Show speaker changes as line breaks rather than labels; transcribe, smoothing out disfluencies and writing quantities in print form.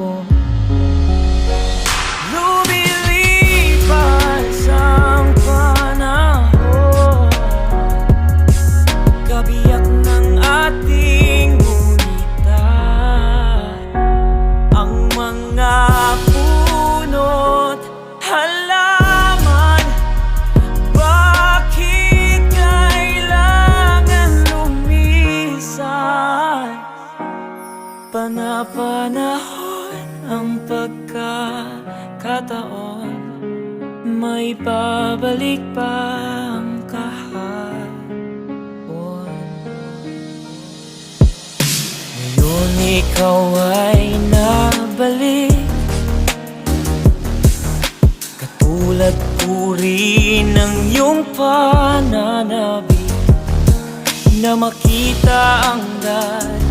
hapon. Lumilipas ang panahon, kabiyak ng ating gunita. Ang mga puno't halaman, bakit kailangan lumisan? Panapanahon ang pagkakataon, may babalik pa ang kahapon. Ngayon ikaw ay nabalik, katulad uri ng iyong pananabik, na makita ang dati